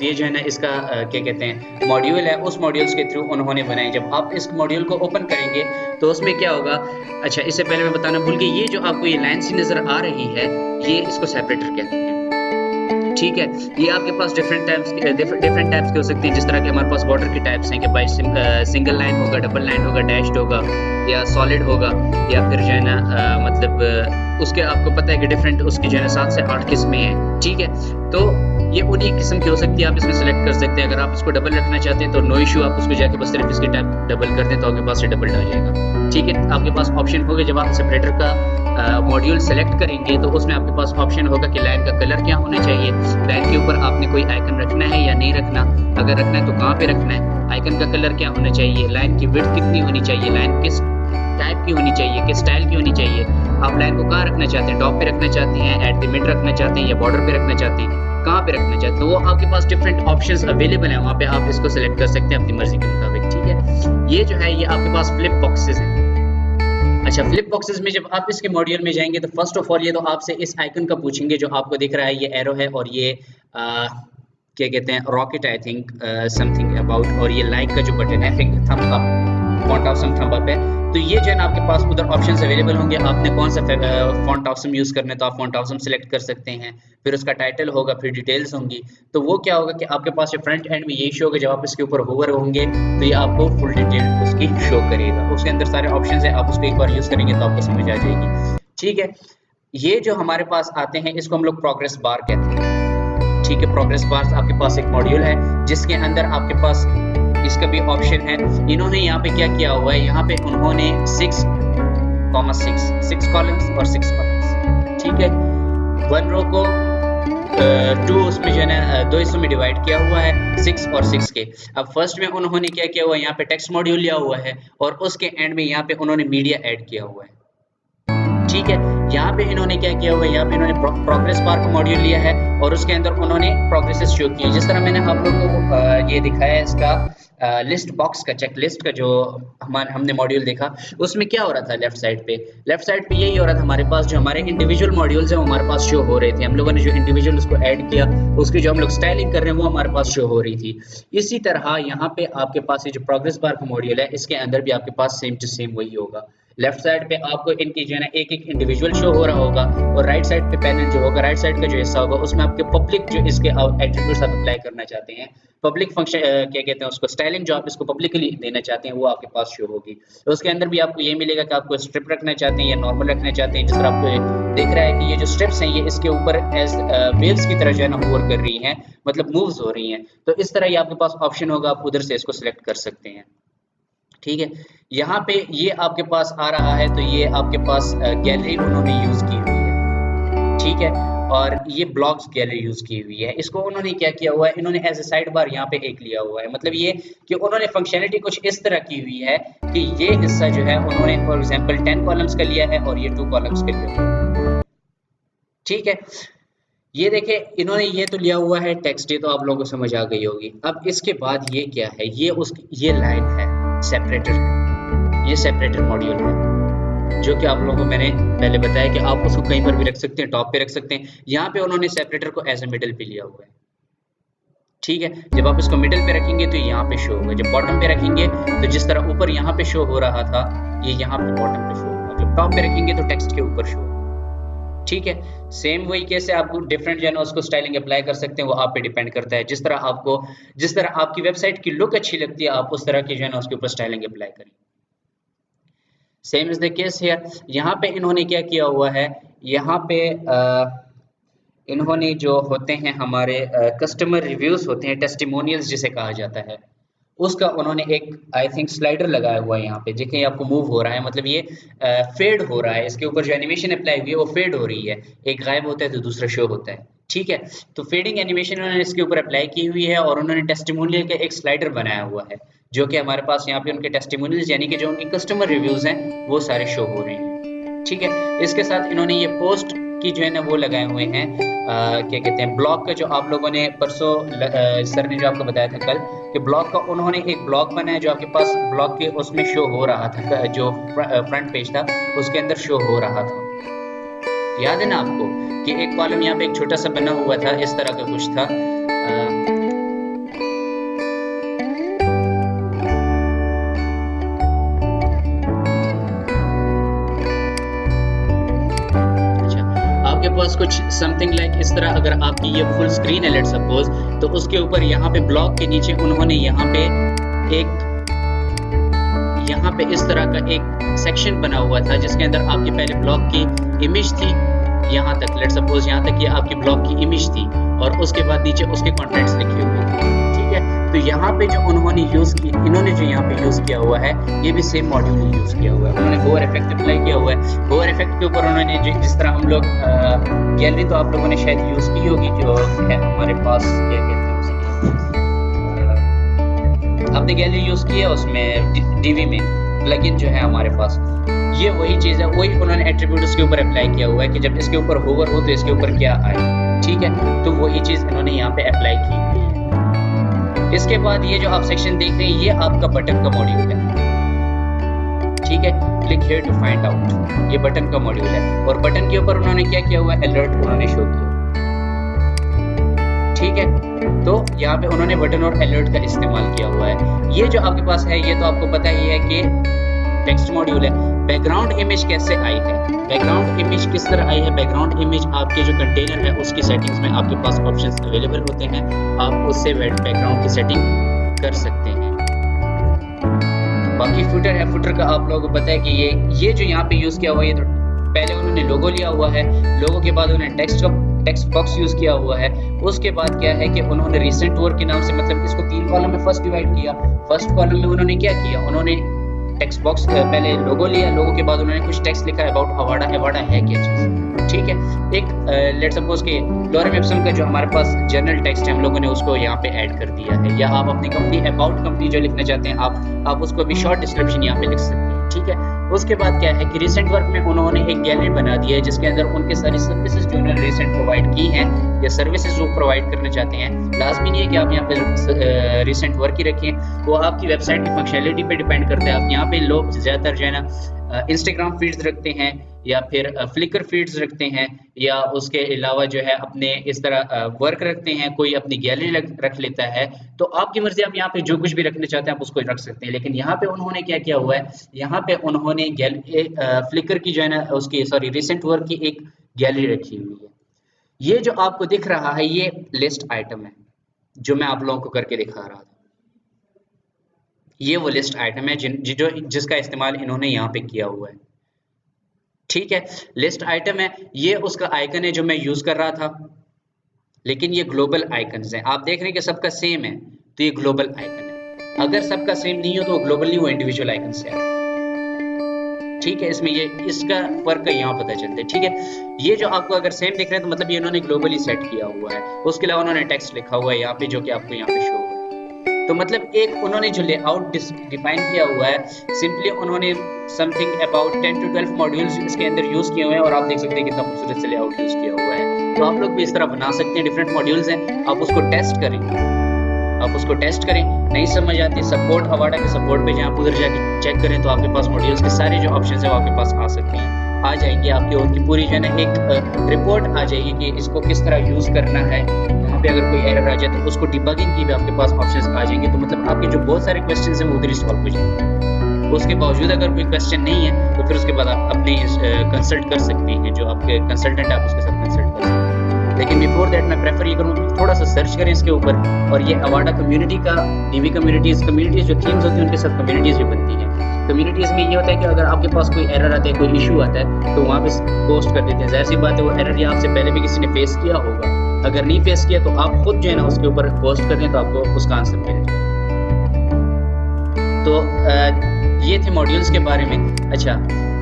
ये जो है ना इसका क्या कहते हैं मॉड्यूल है, उस मॉड्यूल्स के थ्रू उन्होंने बनाए। जब आप इस मॉड्यूल को ओपन करेंगे तो उसमें क्या होगा, अच्छा इससे पहले मैं बताना भूल गया, ये जो आपको ये लाइन सी नज़र आ रही है, ये इसको सेपरेटर कहते हैं, ठीक है। ये आपके पास डिफरेंट टाइप्स के हो सकती हैं, जिस तरह के हमारे पास बॉर्डर के टाइप्स हैं कि भाई सिंगल लाइन होगा, डबल लाइन होगा, डैश्ड होगा या सॉलिड होगा, या फिर जो है ना उसके आपको पता है कि डिफरेंट उसकी जो है ना 7 से 8 किस्में हैं, ठीक है। तो ये उन्हीं किस्म की हो सकती है, आप इसमें सेलेक्ट कर सकते हैं। अगर आप इसको डबल रखना चाहते हैं तो नो इशू, आप उसको जाके बस सिर्फ इसके टैब डबल कर दें तो आपके पास से डबल आ जाएगा। ठीक है, आपके पास ऑप्शन होगा जब आप सेपरेटर का मॉड्यूल सेलेक्ट करेंगे तो उसमें आपके पास ऑप्शन होगा कि लाइन का कलर क्या होना चाहिए, लाइन के ऊपर आपने कोई आइकन रखना है या नहीं रखना, अगर रखना है तो कहाँ पे रखना है, आइकन का कलर क्या होना चाहिए, लाइन की विड्थ कितनी होनी चाहिए, लाइन किस टाइप की होनी चाहिए, किस स्टाइल की होनी चाहिए, आप लाइन को कहाँ रखना चाहते हैं, टॉप पे रखना चाहते हैं, एट द मिड रखना चाहते हैं या बॉर्डर पे रखना चाहते हैं, कहाँ पे रखना चाहते हैं, वो आपके पास डिफरेंट ऑप्शंस अवेलेबल हैं, वहाँ पे आप इसको सेलेक्ट कर सकते हैं अपनी मर्जी के मुताबिक। ठीक है, ये जो है ये आपके पास फ्लिप बॉक्सेस हैं। अच्छा, फ्लिप बॉक्सेस में जब आप इसके मॉड्यूल में जाएंगे तो फर्स्ट ऑफ ऑल ये तो आपसे इस आइकन का पूछेंगे जो आपको दिख रहा है, ये एरो है और ये क्या कहते हैं, rocket I think something about, और ये लाइक का जो बटन है, finger thumb up, font option thumb up है। तो ये जो है ना आपके पास उधर ऑप्शंस अवेलेबल होंगे, आपने कौन सा फॉन्ट ऑप्शन यूज करना है तो आप फॉन्ट ऑप्शन सेलेक्ट कर सकते हैं, फिर उसका टाइटल होगा, फिर डिटेल्स होंगी। तो वो क्या होगा कि आपके पास फ्रंट एंड में यही शो होगा, जब आप इसके ऊपर होवर होंगे तो ये आपको फुल डिटेल उसकी शो करेगा, उसके अंदर सारे ऑप्शंस हैं, आप उसको एक बार यूज करेंगे तो आपको समझ आ जाएगी। ठीक है, ये जो हमारे पास आते हैं इसको हम लोग प्रोग्रेस बार कहते हैं। ठीक है, प्रोग्रेस बार आपके पास एक मॉड्यूल है जिसके अंदर आपके पास इसका भी ऑप्शन है। इन्होंने यहाँ पे क्या किया हुआ है, यहाँ पे उन्होंने 6 कॉलम्स और 6 कॉलम्स, ठीक है, 1 रो को 2 उसमें जो है ना 2 हिस्सों में डिवाइड किया हुआ है, 6 और 6 के। अब फर्स्ट में उन्होंने क्या किया हुआ है, यहाँ पे टेक्स्ट मॉड्यूल लिया हुआ है और उसके एंड में यहाँ पे उन्होंने मीडिया ऐड किया हुआ है। ठीक है, यहाँ पे इन्होंने क्या किया हुआ है, यहाँ पे इन्होंने प्रोग्रेस बार का मॉड्यूल लिया है और उसके अंदर उन्होंने प्रोग्रेसेस शो किए, जिस तरह मैंने आप लोगों को ये दिखाया है इसका लिस्ट बॉक्स का, चेक लिस्ट का जो हमने मॉड्यूल देखा, उसमें क्या हो रहा था, लेफ्ट साइड पे यही हो रहा था, हमारे पास जो हमारे इंडिविजुअल मॉड्यूल्स हैं वो हमारे पास शो हो रहे थे, हम लोगों ने जो इंडिविजुअल उसको ऐड किया उसकी जो हम लोग स्टाइलिंग कर रहे हैं वो हमारे पास शो हो रही थी। इसी तरह यहाँ पे आपके पास ये जो प्रोग्रेस बार का मॉड्यूल है इसके अंदर भी आपके पास सेम टू सेम वही होगा। लेफ्ट साइड पे आपको इनकी जो है ना एक एक इंडिविजुअल शो हो रहा होगा और राइट साइड पे पैनल जो होगा, राइट साइड का जो हिस्सा होगा उसमें आपके पब्लिक जो इसके एट्रीब्यूट्स आप अप्लाई करना चाहते हैं, पब्लिक फंक्शन क्या कहते हैं उसको, स्टाइलिंग जो आप इसको पब्लिकली देना चाहते हैं वो आपके पास शो होगी। तो उसके अंदर भी आपको ये मिलेगा कि आपको स्ट्रिप रखना चाहते हैं या नॉर्मल रखना चाहते हैं। जिस तरह आपको दिख रहा है कि ये जो स्ट्रिप्स हैं ये इसके ऊपर एज वेल्स की तरह जो है ना मूव कर रही हैं, मतलब मूव्स हो रही हैं, तो इस तरह ये आपके पास ऑप्शन होगा, आप उधर से इसको सिलेक्ट कर सकते हैं। ठीक है, यहाँ पे ये आपके पास आ रहा है तो ये आपके पास गैलरी उन्होंने यूज की हुई है। ठीक है, और ये ब्लॉक्स गैलरी यूज की हुई है। इसको उन्होंने क्या किया हुआ है, इन्होंने एज ए साइड बार यहाँ पे एक लिया हुआ है, मतलब ये कि उन्होंने फंक्शनलिटी कुछ इस तरह की हुई है कि ये हिस्सा जो है उन्होंने फॉर एग्जांपल 10 कॉलम्स का लिया है और ये 2 कॉलम्स का लिया हुआ है। ठीक है, ये देखे इन्होंने ये तो लिया हुआ है टेक्स्ट, ये तो आप लोगों को समझ आ गई होगी। अब इसके बाद ये क्या है, ये लाइन है, सेपरेटर है, ये सेपरेटर मॉड्यूल है जो कि आप लोगों को मैंने पहले बताया कि आप उसको कहीं पर भी रख सकते हैं, टॉप पे रख सकते हैं। यहाँ पे उन्होंने सेपरेटर को एज ए मिडल पे लिया हुआ है। ठीक है, जब आप इसको मिडल पे रखेंगे तो यहाँ पे शो होगा, जब बॉटम पे रखेंगे तो जिस तरह ऊपर यहाँ पे शो हो रहा था ये यहाँ पे बॉटम पे शो होगा, जब टॉप पे रखेंगे तो टेक्स्ट के ऊपर शो होगा। ठीक है, सेम वही कैसे आपको डिफरेंट जो है ना उसको स्टाइलिंग अप्लाई कर सकते हैं, वो आप पे डिपेंड करता है। जिस तरह आपकी वेबसाइट की लुक अच्छी लगती है आप उस तरह की जो है ना उसके ऊपर स्टाइलिंग अप्लाई करें। Same is the case here. यहाँ पे इन्होंने क्या किया हुआ है, यहाँ पे इन्होंने जो होते हैं हमारे कस्टमर रिव्यूज होते हैं, टेस्टिमोनियल्स जिसे कहा जाता है, उसका उन्होंने एक आई थिंक स्लाइडर लगाया हुआ है। यहाँ पे देखें आपको मूव हो रहा है, मतलब ये फेड हो रहा है, इसके ऊपर जो एनिमेशन अप्लाई हुई है वो फेड हो रही है, एक गायब होता है तो दूसरा शो होता है। ठीक है, तो फेडिंग एनिमेशन उन्होंने इसके ऊपर अप्लाई की हुई है और उन्होंने टेस्टिमोनियल का एक स्लाइडर बनाया हुआ है जो कि हमारे पास यहाँ पे उनके टेस्टिमोनियल्स यानी कि जो उनके कस्टमर रिव्यूज हैं वो सारे शो हो रहे हैं। ठीक है, इसके साथ इन्होंने ये पोस्ट की जो है ना वो लगाए हुए हैं, क्या कहते हैं, ब्लॉग का, जो आप लोगों ने परसों सर ने जो आपको बताया था कल कि ब्लॉग का, उन्होंने एक ब्लॉग बनाया जो आपके पास ब्लॉग के उसमें शो हो रहा था, जो फ्रंट पेज था उसके अंदर शो हो रहा था। याद है ना आपको कि एक कॉलम यहाँ पे एक छोटा सा बना हुआ था, इस तरह का कुछ था। आपके पास कुछ समथिंग लाइक इस तरह, अगर आपकी ये फुल स्क्रीन है लेट सपोज, तो उसके ऊपर यहाँ पे ब्लॉग के नीचे उन्होंने यहाँ पे इस तरह का एक सेक्शन बना हुआ था जिसके अंदर आपकी पहले ब्लॉग की इमेज थी, यहाँ तक, लेट्स सपोज यहाँ तक ये आपकी ब्लॉग की इमेज थी और उसके बाद नीचे उसके कंटेंट्स लिखे हुए थे, ठीक है। तो यहाँ पे जो उन्होंने यूज की, इन्होंने जो यहाँ पे यूज किया हुआ है, ये भी सेम मॉड्यूल ही यूज किया हुआ है। उन्होंने होवर इफेक्ट अप्लाई किया हुआ है। होवर इफेक्ट के ऊपर उन्होंने जिस तरह हम लोग गैलरी तो आप लोगों ने शायद यूज की होगी, जो है हमारे पास, क्या कहते हैं उसकी, आपने गैलरी यूज की है उसमें डीवी में प्लगइन जो है हमारे पास, ये वही चीज है, वही उन्होंने एट्रीब्यूट उसके ऊपर अप्लाई किया हुआ है कि जब इसके ऊपर होवर हो तो इसके ऊपर क्या आए, ठीक है। तो वही चीज इन्होंने यहाँ पे अप्लाई की हुई है। इसके बाद ये जो आप सेक्शन देख रहे हैं, ये आपका बटन का मॉड्यूल है, ठीक है। Click here to find out, ये बटन का मॉड्यूल है और बटन के ऊपर उन्होंने क्या किया हुआ है, अलर्ट उन्होंने शो किया, ठीक है। तो यहाँ पे उन्होंने बटन और अलर्ट का इस्तेमाल किया हुआ है। ये जो आपके पास है, ये तो आपको पता ही है कि टेक्स्ट मॉड्यूल है। बैकग्राउंड इमेज कैसे आई है, बैकग्राउंड इमेज किस तरह आई है, बैकग्राउंड इमेज आपके जो कंटेनर है उसकी सेटिंग्स में आपके पास ऑप्शंस अवेलेबल होते हैं, आप उससे बैकग्राउंड की सेटिंग कर सकते हैं। बाकी फुटर है, फुटर का आप लोगों को पता है कि ये जो यहाँ पे यूज किया हुआ है, ये तो पहले उन्होंने लोगो लिया हुआ है, लोगो के बाद उन्होंने टेक्स्ट बॉक्स यूज किया हुआ है, उसके बाद क्या है कि उन्होंने रिसेंट वर्क के नाम से, मतलब इसको 3 कॉलम में फर्स्ट डिवाइड किया। फर्स्ट कॉलम में उन्होंने क्या किया, उन्होंने टेक्स्ट बॉक्स पहले लोगो लिया, लोगो के बाद उन्होंने कुछ टेक्स्ट लिखा अबाउट अवाडा, अवाडा है क्या चीज, ठीक है। एक लेट्स सपोज के लॉरेम एप्सन का जो हमारे पास जर्नल टेक्स्ट है, हम लोगों ने उसको यहाँ पे ऐड कर दिया है, या आप अपनी कंपनी अबाउट कंपनी जो लिखना चाहते हैं आप उसको भी शॉर्ट डिस्क्रिप्शन यहाँ पे लिख सकते हैं, ठीक है। उसके बाद क्या है कि रिसेंट वर्क में उन्होंने एक गैलरी बना दी है जिसके अंदर उनके सारी सर्विसेज जो उन्होंने रिसेंट प्रोवाइड की हैं या सर्विसेज जो प्रोवाइड करना चाहते हैं, लाजमी नहीं है कि आप यहाँ पे रिसेंट वर्क ही रखें, वो आपकी वेबसाइट की फंक्शनलिटी पे डिपेंड करता है। आप यहाँ पे लोग ज्यादातर जो है ना इंस्टाग्राम फीड्स रखते हैं या फिर फ्लिकर फीड्स रखते हैं, या उसके अलावा जो है अपने इस तरह वर्क रखते हैं, कोई अपनी गैलरी रख लेता है, तो आपकी मर्जी, आप यहाँ पे जो कुछ भी रखना चाहते हैं आप उसको रख सकते हैं। लेकिन यहाँ पे उन्होंने क्या किया हुआ है, यहाँ पे उन्होंने फ्लिकर की जो है ना उसकी रिसेंट वर्क की एक गैलरी रखी हुई है। ये जो आपको दिख रहा है ये लिस्ट आइटम है जो मैं आप लोगों को करके दिखा रहा था, ये वो लिस्ट आइटम है जिसका इस्तेमाल इन्होंने यहाँ पे किया हुआ है, ठीक है। लिस्ट आइटम है, ये उसका आइकन है जो मैं यूज कर रहा था, लेकिन ये ग्लोबल आइकन्स हैं। आप देख रहे हैं कि सबका सेम है तो ये ग्लोबल आइकन है, अगर सबका सेम नहीं हो तो वो ग्लोबल नहीं, वो इंडिविजुअल आइकन से है, ठीक है। इसमें ये इसका फर्क है, यहाँ पता चलता है, ठीक है। ये जो आपको अगर सेम दिख रहे हैं तो मतलब ये उन्होंने ग्लोबली सेट किया हुआ है। उसके अलावा उन्होंने टेक्स्ट लिखा हुआ है यहाँ पे जो कि आपको यहाँ पे शो होगा। तो मतलब एक उन्होंने जो लेआउट डिफाइन किया हुआ है, सिंपली उन्होंने समथिंग अबाउट 10 to 12 मॉड्यूल्स इसके अंदर यूज किए हुए हैं और आप देख सकते हैं कितना खूबसूरत से लेआउट यूज किया हुआ है। तो आप लोग भी इस तरह बना सकते हैं, डिफरेंट मॉड्यूल्स हैं, आप उसको टेस्ट करें, आप उसको टेस्ट करें, नहीं समझ आती सपोर्ट अवाडा के सपोर्ट पे जहाँ उधर जाके चेक करें तो आपके पास मॉड्यूल्स के सारे जो ऑप्शंस है वो आपके पास आ सकते हैं, आ जाएंगे आपकी, उनकी पूरी जो है ना एक रिपोर्ट आ जाएगी कि इसको किस तरह यूज करना है। यहाँ पे अगर कोई एरर आ जाए तो उसको डिबगिंग की भी आपके पास ऑप्शंस आ जाएंगे, तो मतलब आपके जो बहुत सारे क्वेश्चंस हैं वो उधर ही सॉल्व हो जाएंगे। उसके बावजूद अगर कोई क्वेश्चन नहीं है तो फिर उसके बाद आप अपने कंसल्ट कर सकते हैं, जो आपके कंसल्टेंट है आप उसके साथ कंसल्ट कर सकते हैं। लेकिन बिफोर दैट मैं प्रेफर ये करूँगा कि थोड़ा सा सर्च करें इसके ऊपर, और ये अवाडा कम्युनिटी का डीवी कम्युनिटीज जो थीम्स होती है उनके साथ कम्युनिटीज भी बनती है। कम्युनिटीज में ये होता है कि अगर आपके पास कोई एरर आता है, कोई इशू आता है, तो वहाँ पे पोस्ट कर देते हैं। जाहिर सी बात है वो एरर या आपसे पहले भी किसी ने फेस किया होगा, अगर नहीं फेस किया तो आप खुद जो है ना उसके ऊपर पोस्ट कर दें तो आपको उसका आंसर मिल जाए। तो ये थे मॉड्यूल्स के बारे में। अच्छा,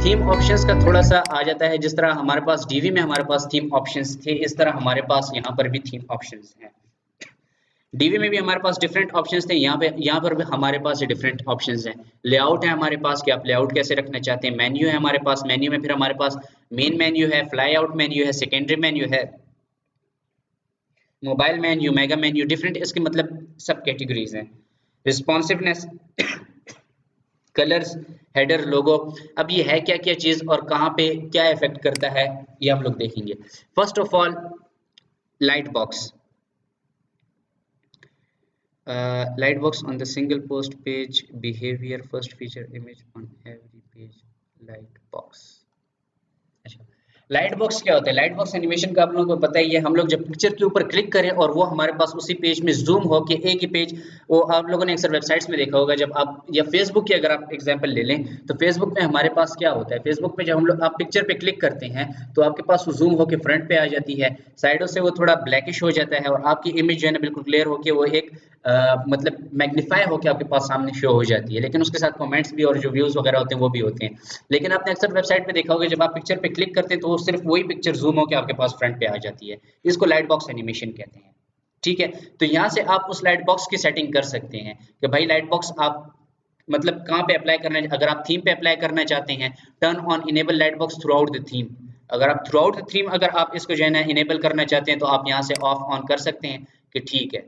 थीम ऑप्शंस का थोड़ा सा आ जाता है, जिस तरह हमारे पास डीवी में हमारे पास थीम ऑप्शंस थे, इस तरह हमारे पास यहाँ पर भी थीम ऑप्शंस हैं। डीवी में भी हमारे पास डिफरेंट ऑप्शंस थे, यहाँ पर भी हमारे पास डिफरेंट ऑप्शंस हैं। लेआउट है हमारे पास कि आप लेआउट कैसे रखना चाहते हैं। मेन्यू है हमारे पास, मेन्यू में फिर हमारे पास मेन मेन्यू है, फ्लाई आउट मेन्यू है, सेकेंडरी मेन्यू है, mobile menu, mega menu, different इसके मतलब सब कैटेगरीज हैं। रिस्पॉन्सिवनेस, कलर्स, हेडर, लोगो, अब ये है क्या क्या चीज और कहाँ पे क्या इफेक्ट करता है ये हम लोग देखेंगे। First of all light box, light box on the single post page behavior, first feature image on every page, light box। अच्छा, लाइट बॉक्स क्या होता है? लाइट बॉक्स एनिमेशन का आप लोगों को पता ही है। हम लोग जब पिक्चर के ऊपर क्लिक करें और वो हमारे पास उसी पेज में जूम हो के एक ही पेज, वो आप लोगों ने अक्सर वेबसाइट्स में देखा होगा, जब आप या फेसबुक की अगर आप एग्जांपल ले लें तो फेसबुक में हमारे पास क्या होता है, फेसबुक पे जब हम लोग आप पिक्चर पे क्लिक करते हैं तो आपके पास वो जूम होके फ्रंट पे आ जाती है, साइडों से वो थोड़ा ब्लैकिश हो जाता है और आपकी इमेज जो है ना बिल्कुल क्लियर होके वो एक मतलब मैग्नीफाई होके आपके पास सामने शो हो जाती है, लेकिन उसके साथ कमेंट्स भी और जो व्यूज वगैरह होते हैं वो भी होते हैं। लेकिन आपने अक्सर वेबसाइट पे देखा होगा जब आप पिक्चर पे क्लिक करते हैं तो वो सिर्फ वही पिक्चर जूम होकर आपके पास फ्रंट पे आ जाती है। इसको लाइट बॉक्स एनिमेशन कहते हैं। ठीक है, तो यहाँ से आप उस लाइट बॉक्स की सेटिंग कर सकते हैं कि भाई लाइट बॉक्स आप मतलब कहाँ पे अप्लाई करना है। अगर आप थीम पे अप्लाई करना चाहते हैं, turn on enable light box through out the theme. अगर आप थ्रू आउट द थीम अगर आप इसको जो है ना इनेबल करना चाहते हैं तो आप यहाँ से ऑफ ऑन कर सकते हैं कि ठीक है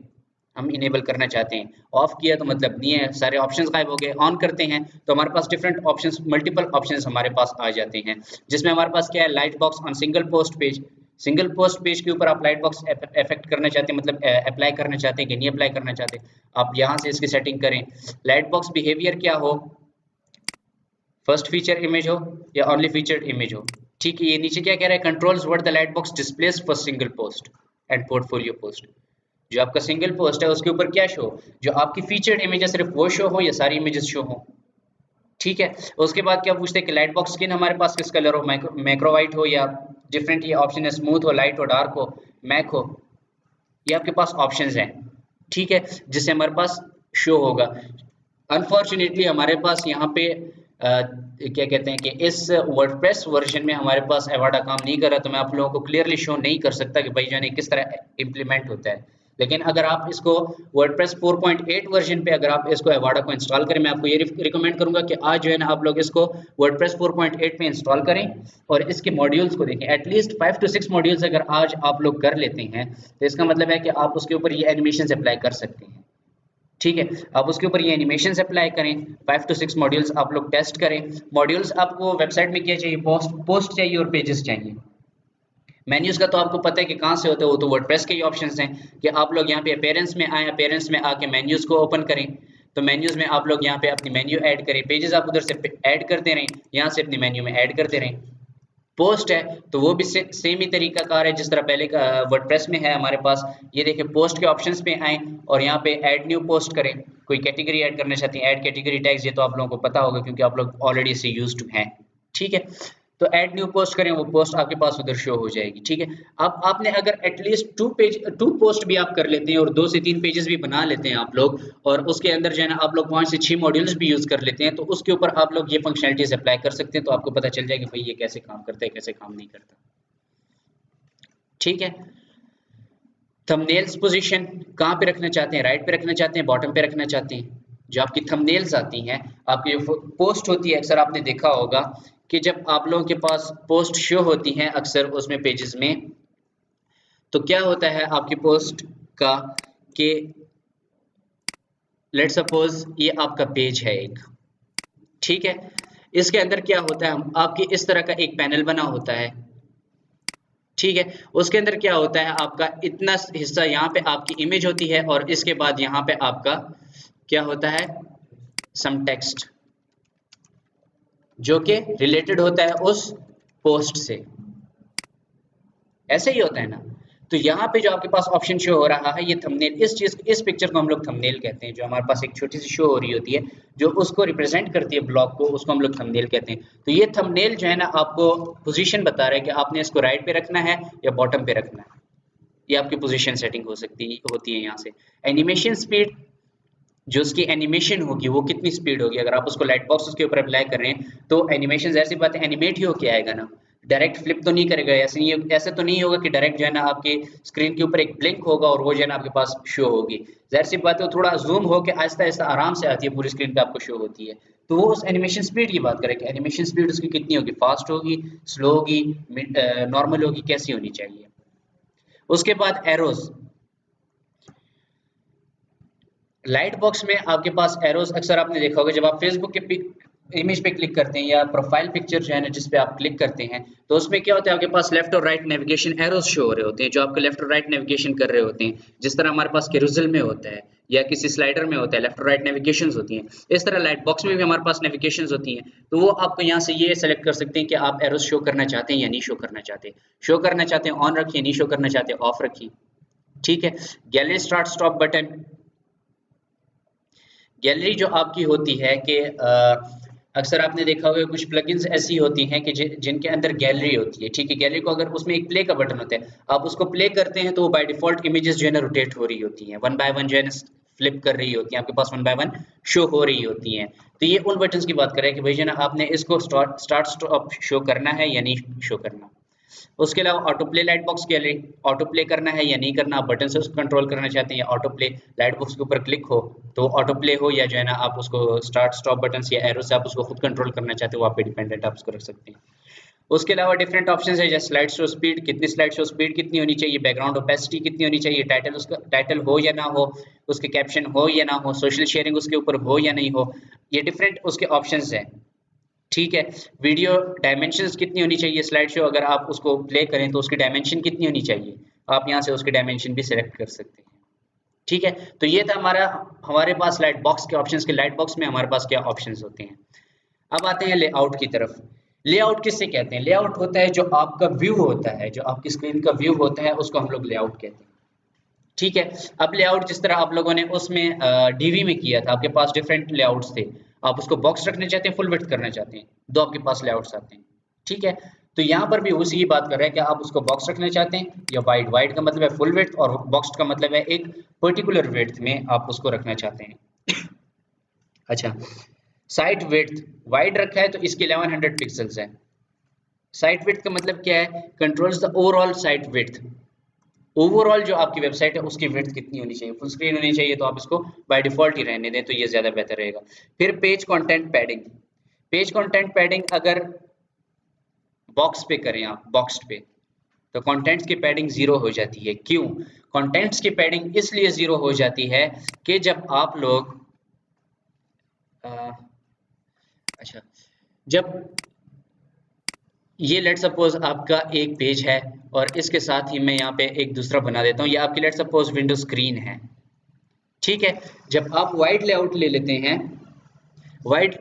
हम इनेबल करना चाहते हैं। ऑफ किया तो मतलब नहीं है, सारे ऑप्शंस गायब हो गए। ऑन करते हैं तो हमारे पास डिफरेंट ऑप्शंस, मल्टीपल ऑप्शंस हमारे पास आ जाते हैं, जिसमें हमारे पास क्या है, light box on single post page. Single post page के ऊपर आप लाइट बॉक्स इफेक्ट करना चाहते हैं, मतलब अप्लाई करना चाहते हैं कि नहीं अप्लाई करना चाहते, आप यहाँ से इसकी सेटिंग करें। लाइट बॉक्स बिहेवियर क्या हो, फर्स्ट फीचर इमेज हो या ओनली फीचर्ड इमेज हो। ठीक है, ये नीचे क्या कह रहा है, controls what the light box displace for single post and portfolio post. जो आपका सिंगल पोस्ट है उसके ऊपर क्या शो, जो आपकी फीचर्ड इमेज है सिर्फ वो शो हो या सारी इमेजेस शो हो। ठीक है, उसके बाद क्या पूछते हैं कि लाइट बॉक्स स्किन हमारे पास किस कलर हो, मैक्रो वाइट हो या डिफरेंट, ये ऑप्शन है स्मूथ हो, लाइट हो, डार्क हो, मैक हो, ये आपके पास ऑप्शंस हैं। ठीक है, जिससे हमारे पास शो होगा। अनफॉर्चुनेटली हमारे पास यहाँ पे क्या कहते हैं कि इस वर्डप्रेस वर्जन में हमारे पास एवाडा काम नहीं कर रहा, तो मैं आप लोगों को क्लियरली शो नहीं कर सकता कि भाई जाने किस तरह इम्प्लीमेंट होता है। लेकिन अगर आप इसको वर्डप्रेस 4.8 वर्जन पे अगर आप इसको एवाडा को इंस्टॉल करें, मैं आपको ये रिकमेंड करूंगा कि आज जो है ना आप लोग इसको वर्डप्रेस 4.8 पे इंस्टॉल करें और इसके मॉड्यूल्स को देखें। एटलीस्ट 5 to 6 मॉड्यूल्स अगर आज आप लोग कर लेते हैं तो इसका मतलब है कि आप उसके ऊपर ये एनिमेशन अप्लाई कर सकते हैं। ठीक है, आप उसके ऊपर ये एनिमेशन अप्लाई करें, 5 to 6 मॉड्यूल्स आप लोग टेस्ट करें। मॉड्यूल्स आपको वेबसाइट में क्या चाहिए, पोस्ट चाहिए और पेजेस चाहिए। मेन्यूज का तो आपको पता है कि कहाँ से होता है, वो तो वर्डप्रेस के ही ऑप्शंस हैं कि आप लोग यहाँ पे अपीयरेंस में आए, अपीयरेंस में आके मेन्यूज को ओपन करें, तो मेन्यूज में आप लोग यहाँ पे अपनी मेन्यू ऐड करें, पेजेस आप उधर से ऐड करते रहें, यहाँ से अपनी मेन्यू में ऐड करते रहें। पोस्ट है तो वो भी सेम ही तरीका कार है जिस तरह पहले का वर्डप्रेस में है हमारे पास। ये देखिए पोस्ट के ऑप्शंस पे आए और यहाँ पे ऐड न्यू पोस्ट करें, कोई कैटेगरी ऐड करना चाहते हैं, ऐड कैटेगरी टैग्स, ये तो आप लोगों को पता होगा क्योंकि आप लोग ऑलरेडी इससे यूज्ड हैं। ठीक है, तो ऐड न्यू पोस्ट करें, वो पोस्ट आपके पास उधर शो हो जाएगी। ठीक है, अब आपने अगर एटलीस्ट 2 पोस्ट भी आप कर लेते हैं और 2 से 3 पेजेस भी बना लेते हैं आप लोग, और उसके अंदर जो है ना आप लोग 5 से 6 मॉड्यूल्स भी यूज कर लेते हैं, तो उसके ऊपर आप लोग ये फंक्शनलिटीज अप्लाई कर सकते हैं, तो आपको पता चल जाएगा भाई ये कैसे काम करता है, कैसे काम नहीं करता। ठीक है, थंबनेल्स पोजीशन कहाँ पे रखना चाहते हैं, राइट पे रखना चाहते हैं, बॉटम पे रखना चाहते हैं। जो आपकी थंबनेल्स आती हैं, आपकी जो पोस्ट होती है, अक्सर आपने देखा होगा कि जब आप लोगों के पास पोस्ट शो होती हैं अक्सर उसमें पेजेस में, तो क्या होता है आपकी पोस्ट का कि लेट सपोज ये आपका पेज है एक, ठीक है, इसके अंदर क्या होता है, आपकी इस तरह का एक पैनल बना होता है। ठीक है, उसके अंदर क्या होता है, आपका इतना हिस्सा यहाँ पे आपकी इमेज होती है और इसके बाद यहाँ पे आपका क्या होता है, सम टेक्स्ट जो कि रिलेटेड होता है उस पोस्ट से। ऐसे ही होता है ना। तो यहाँ पे जो आपके पास ऑप्शन शो हो रहा है, ये थंबनेल, इस चीज, इस पिक्चर को हम लोग थंबनेल कहते हैं। जो हमारे पास एक छोटी सी शो हो रही होती है जो उसको रिप्रेजेंट करती है ब्लॉग को, उसको हम लोग थंबनेल कहते हैं। तो ये थंबनेल जो है ना आपको पोजीशन बता रहा है कि आपने इसको राइट पे रखना है या बॉटम पे रखना है। ये आपकी पोजीशन सेटिंग हो सकती होती है। यहाँ से एनिमेशन स्पीड, जो उसकी एनिमेशन होगी वो कितनी स्पीड होगी, अगर आप उसको लाइट बॉक्स उसके ऊपर अप्लाई कर रहे हैं तो एनिमेशन, ऐसी बात है, एनिमेट ही होके आएगा ना, डायरेक्ट फ्लिप तो नहीं करेगा। ऐसे तो नहीं होगा कि डायरेक्ट जो है ना आपके स्क्रीन के ऊपर एक ब्लिंक होगा और वो जो है ना आपके पास शो होगी। जाहिर सी बात है, थोड़ा जूम होके आहिस्ता आहिस्ता आराम से आती है, पूरी स्क्रीन पे आपको शो होती है। तो वो उस एनिमेशन स्पीड की बात करें कि एनिमेशन स्पीड उसकी कितनी होगी, फास्ट होगी, स्लो होगी, नॉर्मल होगी, कैसी होनी चाहिए। उसके बाद एरोज, लाइट बॉक्स में आपके पास एरोज अक्सर आपने देखा होगा, जब आप फेसबुक के इमेज पे क्लिक करते हैं या प्रोफाइल पिक्चर जो है ना जिस पे आप क्लिक करते हैं, तो उसमें क्या होता है, आपके पास लेफ्ट और राइट नेविगेशन एरोज शो हो रहे होते हैं जो आपको लेफ्ट और राइट नेविगेशन कर रहे होते हैं, जिस तरह हमारे पास कैरोसेल में होता है। या किसी स्लाइडर में होता है, लेफ्ट और राइट नेविगेशंस होती हैं। इस तरह लाइट बॉक्स में भी हमारे पास नेविगेशंस होती हैं, तो वो आपको यहाँ से ये सेलेक्ट कर सकते हैं कि आप एरोस शो करना चाहते हैं या नहीं शो करना चाहते। शो करना चाहते हैं ऑन रखिए, नहीं शो करना चाहते ऑफ रखिए। ठीक है। Gallery start stop button, gallery जो आपकी होती है कि अक्सर आपने देखा होगा कुछ प्लगइन्स ऐसी होती हैं कि जिनके अंदर गैलरी होती है। ठीक है, गैलरी को अगर उसमें एक प्ले का बटन होता है, आप उसको प्ले करते हैं तो वो बाय डिफॉल्ट इमेजेस जो है ना रोटेट हो रही होती हैं, वन बाय वन जो है ना फ्लिप कर रही होती हैं, आपके पास वन बाय वन शो हो रही होती हैं। तो ये उन बटन्स की बात कर रहे हैं कि भाई जो है ना आपने इसको स्टार्ट स्टॉप शो करना है या नहीं शो करना। उसके अलावा auto play light box gallery, auto play करना है या नहीं करना, आप बटन से उसको कंट्रोल करना चाहते हैं या ऑटो प्ले लाइट बॉक्स के ऊपर क्लिक हो तो ऑटो प्ले हो, या जो है ना आप उसको स्टार्ट स्टॉप बटन या एरो से आप उसको खुद कंट्रोल करना चाहते हो, आप पे डिपेंडेंट आप उसको रख सकते हैं। उसके अलावा डिफरेंट ऑप्शंस है जैसे स्लाइड शो स्पीड, कितनी स्लाइड शो स्पीड कितनी होनी चाहिए, बैकग्राउंड ओपेसिटी कितनी होनी चाहिए, टाइटल उसका टाइटल हो या ना हो, उसके कैप्शन हो या ना हो, सोशल शेयरिंग उसके ऊपर हो या नहीं हो, ये डिफरेंट उसके ऑप्शंस हैं। ठीक है। वीडियो डायमेंशंस कितनी होनी चाहिए, स्लाइड शो अगर आप उसको प्ले करें तो उसकी डायमेंशन कितनी होनी चाहिए, आप यहाँ से उसकी डायमेंशन भी सिलेक्ट कर सकते हैं। ठीक है, तो ये था हमारे पास लाइट बॉक्स के ऑप्शंस के। लाइट बॉक्स में हमारे पास क्या ऑप्शंस होते हैं। अब आते हैं लेआउट की तरफ। लेआउट किससे कहते हैं, लेआउट होता है जो आपका व्यू होता है, जो आपकी स्क्रीन का व्यू होता है उसको हम लोग लेआउट कहते हैं। ठीक है। अब लेआउट जिस तरह आप लोगों ने उसमें डीवी में किया था, आपके पास डिफरेंट लेआउट्स थे, आप उसको बॉक्स रखना चाहते हैं, फुल विड्थ करना चाहते हैं, दो आपके पास लेआउट्स आते हैं। ठीक है, तो यहाँ पर भी उसी की बात कर रहे हैं कि आप उसको बॉक्स रखना चाहते हैं या वाइड। वाइड का मतलब है फुल विड्थ और बॉक्स का मतलब है एक पर्टिकुलर विड्थ में आप उसको रखना चाहते हैं। अच्छा, साइट विड्थ वाइड रखा है तो इसके 1100 पिक्सल्स है। साइट विड्थ का मतलब क्या है, controls the overall site width. Overall जो आपकी वेबसाइट है उसकी विड्थ कितनी होनी चाहिए, फुल स्क्रीन होनी चाहिए तो आप इसको बाय डिफॉल्ट ही रहने दें तो ये ज्यादा बेहतर रहेगा। फिर page content padding, page content padding अगर बॉक्स पे करें आप बॉक्स पे तो कंटेंट्स की पैडिंग 0 हो जाती है। क्यों, कंटेंट्स की पैडिंग इसलिए 0 हो जाती है कि जब आप लोग अच्छा, जब ये लेट सपोज आपका एक पेज है और इसके साथ ही मैं यहाँ पे एक दूसरा बना देता हूँ, ये आपकी लेट सपोज विंडो स्क्रीन है। ठीक है, जब आप वाइड लेआउट ले लेते हैं, वाइड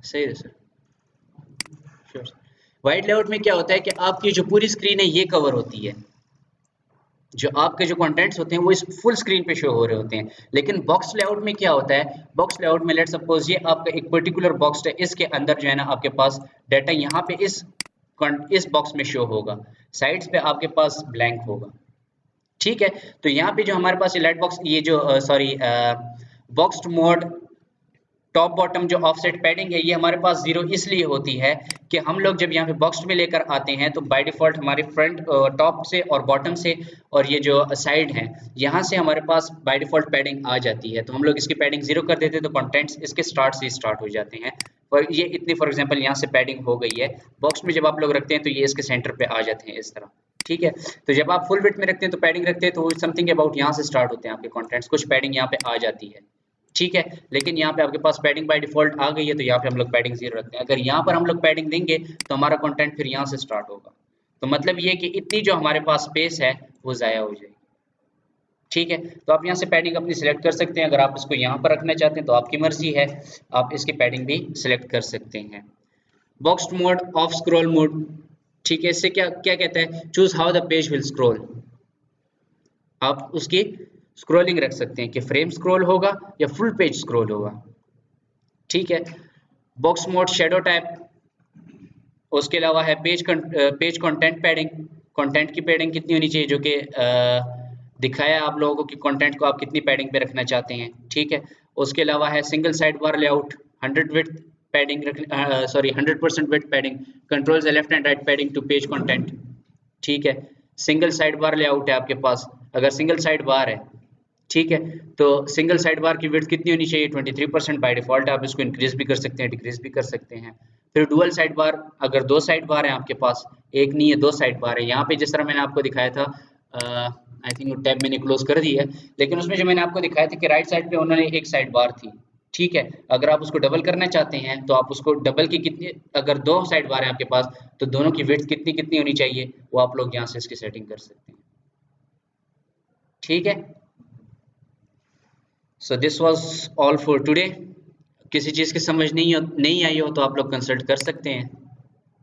सही है सर, श्योर। वाइड लेआउट में क्या होता है कि आपकी जो पूरी स्क्रीन है ये कवर होती है, जो आपके जो कंटेंट्स होते हैं वो इस फुल स्क्रीन पे शो हो रहे होते हैं। लेकिन बॉक्स लेआउट में क्या होता है, बॉक्स लेआउट में लेट सपोज ये आपका एक पर्टिकुलर बॉक्स है, इसके अंदर जो है ना आपके पास डाटा यहाँ पे इस बॉक्स में शो होगा, साइड्स पे आपके पास ब्लैंक होगा। ठीक है, तो यहाँ पे जो हमारे पास ये लाइट बॉक्स, ये जो sorry boxed mode top bottom जो ऑफसेट पैडिंग है, ये हमारे पास 0 इसलिए होती है कि हम लोग जब यहाँ पे बॉक्स में लेकर आते हैं तो बाय डिफॉल्ट हमारे फ्रंट टॉप से और बॉटम से और ये जो साइड है यहाँ से हमारे पास बाय डिफॉल्ट पैडिंग आ जाती है। तो हम लोग इसकी पैडिंग 0 कर देते हैं तो कंटेंट्स इसके स्टार्ट से स्टार्ट हो जाते हैं। और ये इतनी फॉर एग्जांपल यहाँ से पैडिंग हो गई है, बॉक्स में जब आप लोग रखते हैं तो ये इसके सेंटर पे आ जाते हैं इस तरह। ठीक है, तो जब आप फुल विड्थ में रखते हैं तो पैडिंग रखते हैं तो समथिंग अबाउट यहाँ से स्टार्ट होते हैं आपके कंटेंट्स, कुछ पैडिंग यहाँ पे आ जाती है। ठीक है, लेकिन यहाँ पे आपके पास पैडिंग बाय डिफॉल्ट आ गई है तो यहाँ पे हम लोग पैडिंग 0 रखते हैं। अगर यहाँ पर हम लोग पैडिंग देंगे तो हमारा कंटेंट फिर यहाँ से स्टार्ट होगा, तो मतलब ये कि इतनी जो हमारे पास स्पेस है वो ज़ाया हो जाएगी। ठीक है, तो आप यहाँ से पैडिंग अपनी सिलेक्ट कर सकते हैं, अगर आप इसको यहाँ पर रखना चाहते हैं तो आपकी मर्जी है, आप इसकी पैडिंग भी सिलेक्ट कर सकते हैं। Boxed mode, of scroll mode, ठीक है, इससे क्या क्या कहता है, choose how the page will scroll, आप उसकी स्क्रॉलिंग रख सकते हैं कि फ्रेम स्क्रॉल होगा या फुल पेज स्क्रॉल होगा। ठीक है, बॉक्स मोड शैडो टाइप, उसके अलावा है पेज कंटेंट पैडिंग, कंटेंट की पैडिंग कितनी होनी चाहिए, जो कि दिखाया आप लोगों को कि कंटेंट को आप कितनी पैडिंग पे रखना चाहते हैं। ठीक है, उसके अलावा है single side bar layout, 100 width padding sorry 100% width padding, controls left and right padding to page content. ठीक है, सिंगल साइड बार लेआउट है आपके पास, अगर सिंगल साइड बार है, ठीक है, तो सिंगल साइड बार की विड्थ कितनी होनी चाहिए, 23% बाय डिफॉल्ट, आप इसको इंक्रीज भी कर सकते हैं, डिक्रीज भी कर सकते हैं। फिर डुअल साइड बार, अगर दो साइड बार है आपके पास, एक नहीं है दो साइड बार है, यहाँ पे जिस तरह मैंने आपको दिखाया था, आई थिंक वो टैब मैंने क्लोज कर दी है, लेकिन उसमें जो मैंने आपको दिखाया था कि राइट साइड पे उन्होंने एक साइड बार थी। ठीक है, अगर आप उसको डबल करना चाहते हैं तो आप उसको डबल की कितनी, अगर दो साइड बार है आपके पास तो दोनों की विड्थ कितनी कितनी होनी चाहिए वो आप लोग यहाँ से इसकी सेटिंग कर सकते हैं। ठीक है। So this was all for today. किसी चीज़ की समझ नहीं आई हो तो आप लोग कंसल्ट कर सकते हैं।